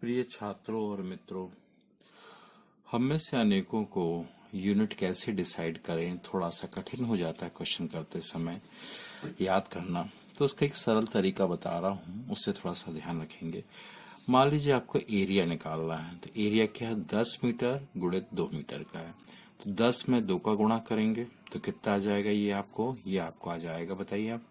प्रिय छात्रों और मित्रों, हम में से अनेकों को यूनिट कैसे डिसाइड करें थोड़ा सा कठिन हो जाता है क्वेश्चन करते समय याद करना। तो उसका एक सरल तरीका बता रहा हूँ, उससे थोड़ा सा ध्यान रखेंगे। मान लीजिए आपको एरिया निकालना है, तो एरिया क्या है? 10 मीटर गुणित 2 मीटर का है। तो 10 में 2 का गुणा करेंगे तो कितना आ जाएगा? ये आपको आ जाएगा, बताइए आप।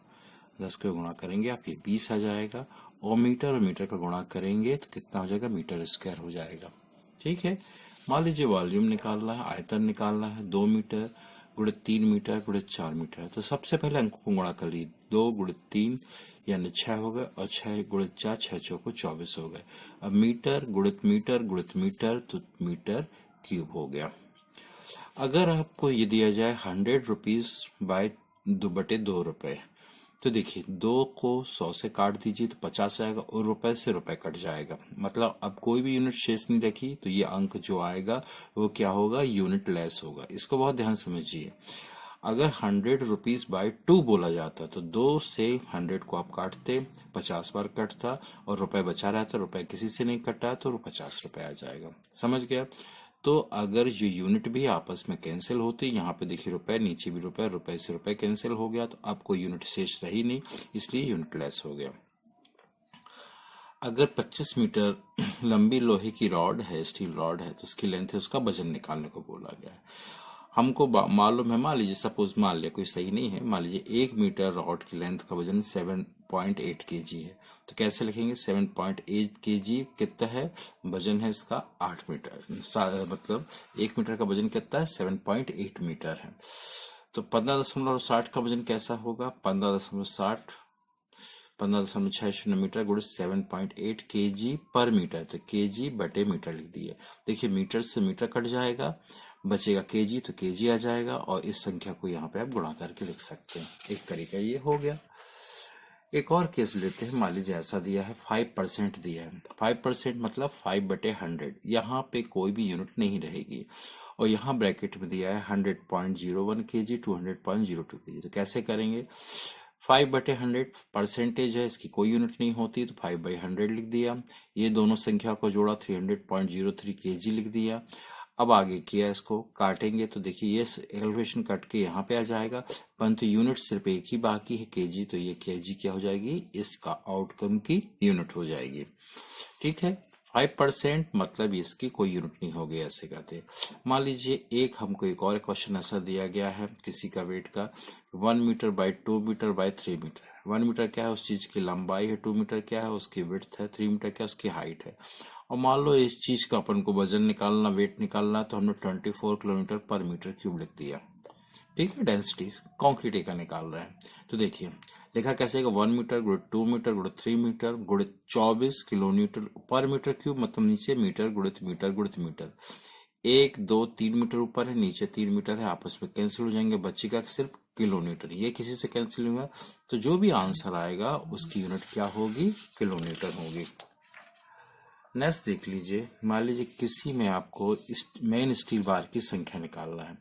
10 का गुणा करेंगे आप, ये 20 आ जाएगा। और मीटर का गुणा करेंगे तो कितना हो जाएगा? मीटर स्क्वायर हो जाएगा। ठीक है। मान लीजिए वॉल्यूम निकालना है, आयतन निकालना है। 2 मीटर गुणित 3 मीटर गुणित 4 मीटर। तो सबसे पहले अंक को गुणा कर लीजिए। 2 गुणित 3 यानी 6 हो गए, और 6 गुणित 4, 6 चौको 24 हो गए। अब मीटर गुणित मीटर तो मीटर क्यूब हो गया। अगर आपको ये दिया जाए 100 रुपीज बाय 2/2 रुपए, तो देखिए 2 को 100 से काट दीजिए तो 50 आएगा, और रुपए से रुपए कट जाएगा। मतलब अब कोई भी यूनिट शेष नहीं रखी, तो ये अंक जो आएगा वो क्या होगा? यूनिट लेस होगा। इसको बहुत ध्यान समझिए। अगर 100 रुपीज बाय 2 बोला जाता तो 2 से 100 को आप काटते, 50 बार कटता, और रुपए बचा रहता। रुपए किसी से नहीं कटा तो 50 रुपए आ जाएगा। समझ गया? तो अगर ये यूनिट भी आपस में कैंसिल होती, यहाँ पे देखिए रुपए, नीचे भी रुपए, रुपए से रुपए कैंसिल हो गया, तो अब कोई यूनिट शेष रही नहीं, इसलिए यूनिट लेस हो गया। अगर 25 मीटर लंबी लोहे की रॉड है, स्टील रॉड है, तो उसकी लेंथ है, उसका वजन निकालने को बोला गया है। हमको मालूम है, मान लीजिए सपोज, मान लिया कोई सही नहीं है, मान लीजिए 1 मीटर रॉड की लेंथ का वजन 7.8 kg है। तो कैसे लिखेंगे? 7.8 kg कितना है? वजन है इसका 8 मीटर। मतलब 1 मीटर का वजन कितना है? 7.8 मीटर है। तो 15.60 का वजन कैसा होगा? 15.60 मीटर गुणित 7.8 kg पर मीटर। तो kg बटे मीटर लिख दिए। देखिए मीटर से मीटर कट जाएगा, बचेगा kg, तो kg आ जाएगा, और इस संख्या को यहाँ पे आप गुणा करके लिख सकते हैं। एक तरीका ये हो गया। एक और केस लेते हैं। मान लीजिए ऐसा दिया है 5% दिया है। 5% मतलब 5/100। यहाँ पे कोई भी यूनिट नहीं रहेगी, और यहाँ ब्रैकेट में दिया है 100.01 kg 200.02 kg। तो कैसे करेंगे? 5/100 परसेंटेज है, इसकी कोई यूनिट नहीं होती, तो 5/100 लिख दिया। ये दोनों संख्या को जोड़ा, 300.03 kg लिख दिया। अब आगे किया, इसको काटेंगे तो देखिए ये एलिवेशन कट के यहाँ पे आ जाएगा, परंतु यूनिट सिर्फ एक ही बाकी है, केजी। तो ये केजी क्या हो जाएगी? इसका आउटकम की यूनिट हो जाएगी। ठीक है। 5% मतलब इसकी कोई यूनिट नहीं होगी, ऐसे कहते। मान लीजिए हमको एक और क्वेश्चन ऐसा दिया गया है किसी का वेट का, 1 meter by 2 meter by 3 meter. 1 meter क्या है? उस चीज की लंबाई है। 2 मीटर क्या है? उसकी विड्थ है। 3 मीटर क्या है? उसकी हाइट है। और मान लो इस चीज का अपन को वजन निकालना, वेट निकालना, तो हमने 24 किलोमीटर पर मीटर क्यूब लिख दिया। ठीक है। डेंसिटी कॉन्क्रीट का निकाल रहे हैं, तो देखिए लिखा कैसे? 1 मीटर गुणित 2 मीटर गुणित 3 मीटर गुणित 24 किलोमीटर पर मीटर क्यूब, मतलब नीचे मीटर गुणित मीटर गुणित मीटर। 1 2 3 मीटर ऊपर है, नीचे 3 मीटर है, आपस में कैंसिल हो जाएंगे, बचेगा सिर्फ किलोमीटर। ये किसी से कैंसिल हुआ, तो जो भी आंसर आएगा उसकी यूनिट क्या होगी? किलोमीटर होगी। नेक्स्ट देख लीजिए। मान लीजिए किसी में आपको मेन स्टील बार की संख्या निकालना है।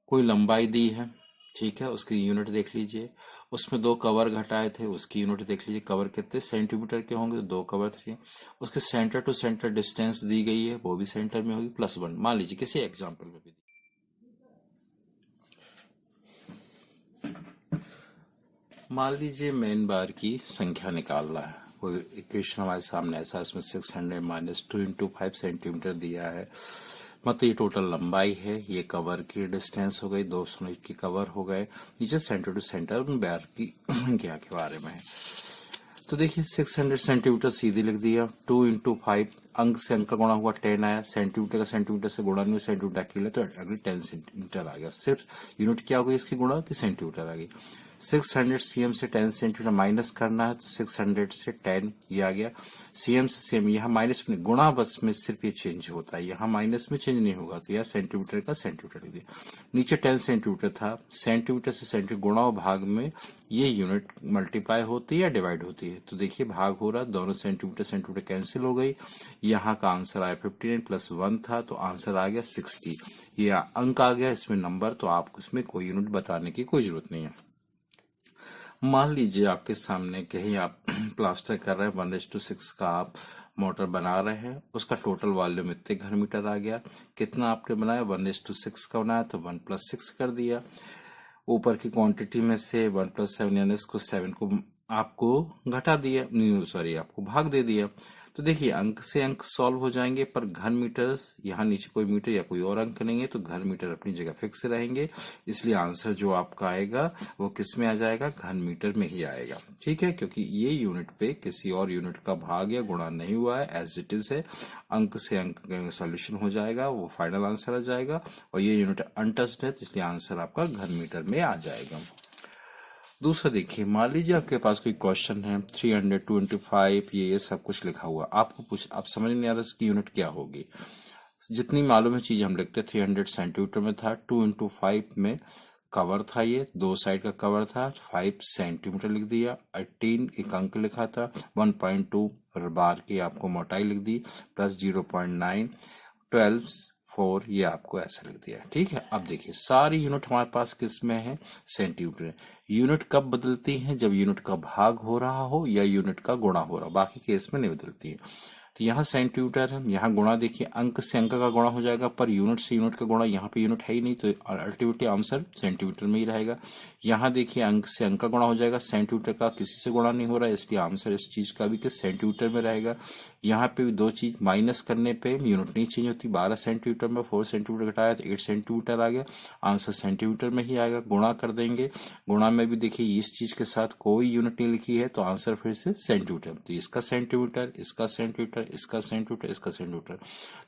कोई लंबाई दी है, ठीक है, उसकी यूनिट देख लीजिए। उसमें 2 कवर घटाए थे, उसकी यूनिट देख लीजिए। कवर कितने सेंटीमीटर के होंगे? तो 2 कवर थे। उसके सेंटर टू सेंटर डिस्टेंस दी गई है, वो भी सेंटर में होगी, +1। मान लीजिए किसी एग्जाम्पल में भी। मान लीजिए मेन बार की संख्या निकालना है। कोई इक्वेशन हमारे सामने ऐसा, इसमें 600 - 2 × 5 सेंटीमीटर दिया है। मतलब ये टोटल लंबाई है, ये कवर की डिस्टेंस हो गई, 200 यूनिट की कवर हो गए। नीचे सेंटर टू सेंटर बार की संख्या के बारे में है। तो देखिए 600 सेंटीमीटर सीधे लिख दिया। 2 × 5, अंक से अंक का गुणा हुआ, 10 आया। सेंटीमीटर का सेंटीमीटर से गुणा नहीं, सेंटीमीटर अकेले, तो अगली 10 सेंटीमीटर आ गया। सिर्फ यूनिट क्या हो गई इसकी? गुणा की सेंटीमीटर आ गई। 600 cm से 10 सेंटीमीटर माइनस करना है, तो 600 से 10 ये आ गया। cm से cm, यहाँ माइनस में गुणा बस में सिर्फ ये चेंज होता है, यहाँ माइनस में चेंज नहीं होगा, तो यह सेंटीमीटर का सेंटीमीटर लिख दिया। नीचे 10 सेंटीमीटर था, सेंटीमीटर से सेंटीमीटर गुणा और भाग में ये यूनिट मल्टीप्लाई होती है या डिवाइड होती है? तो देखिए भाग हो रहा, दोनों सेंटीमीटर सेंटीमीटर कैंसिल हो गई। यहाँ का आंसर आया 59 + 1 था, तो आंसर आ गया 60। ये अंक आ गया इसमें नंबर, तो आपको इसमें कोई यूनिट बताने की कोई जरूरत नहीं है। मान लीजिए आपके सामने कहीं आप प्लास्टर कर रहे हैं, 1:6 का आप मोटर बना रहे हैं, उसका टोटल वॉल्यूम इतने घर मीटर आ गया। कितना आपने बनाया, 1:6 का बनाया तो 1+6 कर दिया। ऊपर की क्वांटिटी में से 1+7 यानी इसको 7 को आपको घटा दिया, नहीं सॉरी आपको भाग दे दिया। तो देखिए अंक से अंक सॉल्व हो जाएंगे, पर घन मीटर यहाँ नीचे कोई मीटर या कोई और अंक नहीं है, तो घन मीटर अपनी जगह फिक्स रहेंगे। इसलिए आंसर जो आपका आएगा वो किस में आ जाएगा, घन मीटर में ही आएगा। ठीक है, क्योंकि ये यूनिट पे किसी और यूनिट का भाग या गुणा नहीं हुआ है, एज इट इज है। अंक से अंक सॉल्यूशन हो जाएगा, वो फाइनल आंसर आ जाएगा। और ये यूनिट अनटच्ड है, इसलिए आंसर आपका घन मीटर में आ जाएगा। दूसरा देखिए, मान लीजिए आपके पास कोई क्वेश्चन है 325, ये सब कुछ लिखा हुआ, आपको कुछ आप समझ नहीं आ रहा इसकी यूनिट क्या होगी। जितनी मालूम है चीज हम लिखते, 300 सेंटीमीटर में था, 2x5 में कवर था, ये दो साइड का कवर था, 5 सेंटीमीटर लिख दिया। 18 एक अंक लिखा था, 1.2 बार की आपको मोटाई लिख दी, प्लस 0.9, 12 4 ये आपको ऐसा लिख दिया। ठीक है, अब देखिए सारी यूनिट हमारे पास किस में है, सेंटीमीटर। यूनिट कब बदलती हैं, जब यूनिट का भाग हो रहा हो या यूनिट का गुणा हो रहा हो, बाकी केस में नहीं बदलती है। तो यहाँ सेंटीमीटर है, यहाँ गुणा देखिए अंक से अंक का गुणा हो जाएगा, पर यूनिट से यूनिट का गुणा, यहाँ पे यूनिट है ही नहीं तो अल्टीमेटली आंसर सेंटीमीटर में ही रहेगा। यहाँ देखिए अंक से अंक का गुणा हो जाएगा, सेंटीमीटर का किसी से गुणा नहीं हो रहा है, इसलिए आंसर इस चीज का भी किस सेंटीमीटर में रहेगा। यहाँ पे भी दो चीज माइनस करने पे यूनिट नहीं चेंज होती, 12 सेंटीमीटर में 4 सेंटीमीटर घटाया तो 8 सेंटीमीटर आ गया, आंसर सेंटीमीटर में ही आएगा। गुणा कर देंगे, गुणा में भी देखिए इस चीज के साथ कोई यूनिट नहीं लिखी है, तो आंसर फिर से सेंटीमीटर। तो इसका सेंटीमीटर, इसका सेंटीमीटर, इसका सेंटीमीटर, इसका सेंटीमीटर,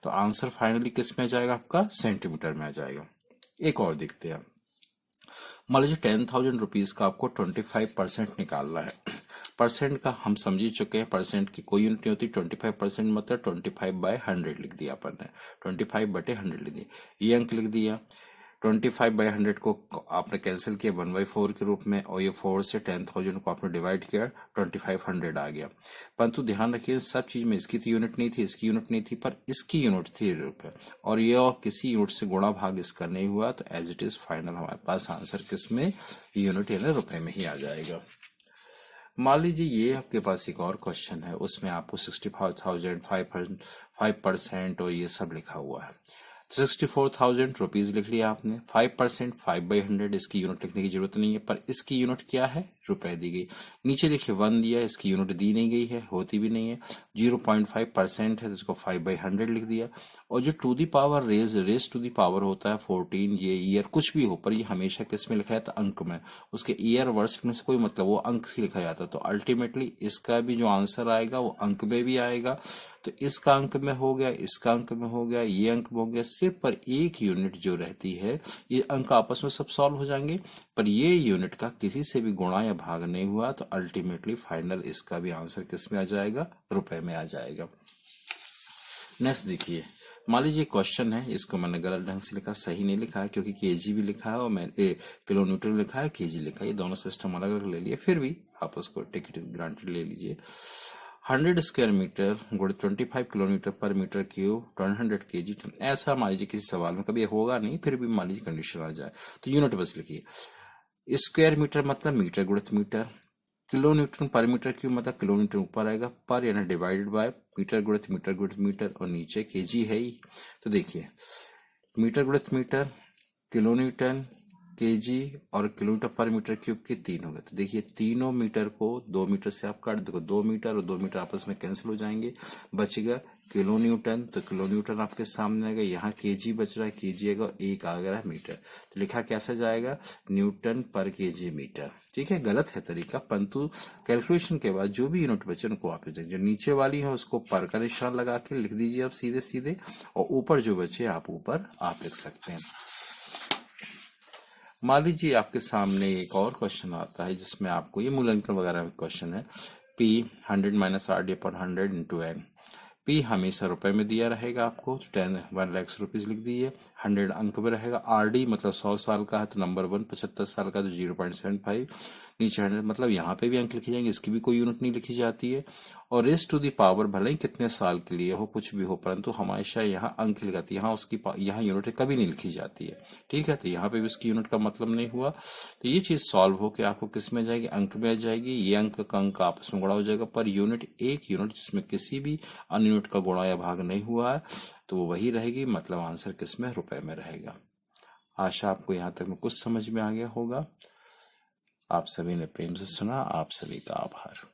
तो आंसर फाइनली किस में आ जाएगा, आपका सेंटीमीटर में आ जाएगा। एक और देखते हैं, मान लीजिए 10,000 रुपीज का आपको 25% निकालना है। परसेंट का हम समझ ही चुके हैं, परसेंट की कोई यूनिट नहीं होती, 25% मतलब 25/100 लिख दिया अपन ने, 25/100 लिख दिया, ये अंक लिख दिया। 25/100 को आपने कैंसिल किया 1/4 के रूप में, और ये 4 से 10,000 को आपने डिवाइड किया, 2500 आ गया। परंतु ध्यान रखिए सब चीज में इसकी तो यूनिट नहीं थी, इसकी यूनिट नहीं थी, पर इसकी यूनिट थी रुपए, और ये और किसी यूनिट से गुणा भाग इसका नहीं हुआ, तो एज इट इज फाइनल हमारे पास आंसर किस में, यूनिट यानी रुपए में ही आ जाएगा। मान लीजिए ये आपके पास एक और क्वेश्चन है, उसमें आपको 65,000 5% और ये सब लिखा हुआ है। 64,000 रुपीज लिख लिया आपने, 5% 5/100, इसकी यूनिट लिखने की जरूरत नहीं है, पर इसकी यूनिट क्या है, रुपए दी गई। नीचे देखिए 1 दिया, इसकी यूनिट दी नहीं गई है, होती भी नहीं है। 0.5% है तो इसको 5/100 लिख दिया। और जो to the power raise to the power होता है 14, ये ईयर कुछ भी हो, पर ये हमेशा किस में लिखा जाता है, अंक में। उसके ईयर वर्ष में से कोई मतलब, वो अंक से लिखा जाता है, तो अल्टीमेटली इसका भी जो आंसर आएगा वो अंक में भी आएगा। तो इसका अंक में हो गया, इसका अंक में हो गया, ये अंक में हो गया, सिर्फ पर एक यूनिट जो रहती है, ये अंक आपस में सब सॉल्व हो जाएंगे, पर ये यूनिट का किसी से भी गुणा या भाग नहीं हुआ, तो अल्टीमेटली फाइनल इसका भी आंसर किस में आ जाएगा, रुपए में आ जाएगा। नेक्स्ट देखिए, मान लीजिए क्वेश्चन है, इसको मैंने गलत ढंग से लिखा, सही नहीं लिखा है, क्योंकि केजी भी लिखा है और मैंने किलोमीटर लिखा है, केजी लिखा है, ये दोनों सिस्टम अलग अलग ले लिए, फिर भी आप उसको टिकट ग्रांटेड ले लीजिए। 100 स्क्वायर मीटर गुणे 25 किलोमीटर पर मीटर क्यूब 100 kg, ऐसा मान लीजिए किसी सवाल में कभी होगा नहीं, फिर भी मान लीजिए कंडीशन आ जाए, तो यूनिट बस लिखिए। स्क्वायर मीटर मतलब मीटर गुणित मीटर, किलो न्यूटन पर मीटर क्यूब मतलब किलोमीटर ऊपर आएगा, पर यानी डिवाइडेड बाय मीटर गुणित मीटर, और नीचे केजी है ही। तो देखिए मीटर गुणित मीटर, किलो न्यूटन, केजी और किलोमीटर पर मीटर क्यूब के 3 हो गए। तो देखिए तीनों मीटर को 2 मीटर से आप काट देखो, 2 मीटर और 2 मीटर आपस में कैंसिल हो जाएंगे, बचेगा किलो न्यूटन, तो किलो न्यूटन आपके सामने आएगा, यहाँ केजी बच रहा है, केजी आएगा, एक आ गया मीटर, तो लिखा कैसा जाएगा, न्यूटन पर केजी मीटर। ठीक है, गलत है तरीका, परंतु कैलकुलेशन के बाद जो भी यूनिट बचे उनको आप जो नीचे वाली है उसको पर का निशान लगा के लिख दीजिए आप सीधे सीधे, और ऊपर जो बचे आप ऊपर आप लिख सकते हैं। मान लीजिए आपके सामने एक और क्वेश्चन आता है, जिसमें आपको ये मूल्यांकन वगैरह में क्वेश्चन है, P 100 - RD/100 × n। P हमेशा रुपए में दिया रहेगा आपको, 1 लाख रुपीज लिख दिए, 100 अंक में रहेगा। आरडी मतलब 100 साल का है तो नंबर 1, 75 साल का तो 0.75, नीचे 100 मतलब यहाँ पे भी अंक लिखे जाएंगे, इसकी भी कोई यूनिट नहीं लिखी जाती है। और रेज़ टू द पावर भले ही कितने साल के लिए हो, कुछ भी हो, परंतु हमेशा यहाँ अंक लिखाती है, यहाँ उसकी यहाँ यूनिट कभी नहीं लिखी जाती है। ठीक है, तो यहाँ पे भी उसकी यूनिट का मतलब नहीं हुआ। तो ये चीज सॉल्व होकर आपको किस में जाएगी, अंक में आ जाएगी। ये अंक का अंक आपस में गुणा हो जाएगा, पर यूनिट एक यूनिट जिसमें किसी भी अन्य यूनिट का गुणा या भाग नहीं हुआ है तो वो वही रहेगी, मतलब आंसर किस में, रुपए में रहेगा। आशा आपको यहाँ तक में कुछ समझ में आ गया होगा। आप सभी ने प्रेम से सुना, आप सभी का आभार।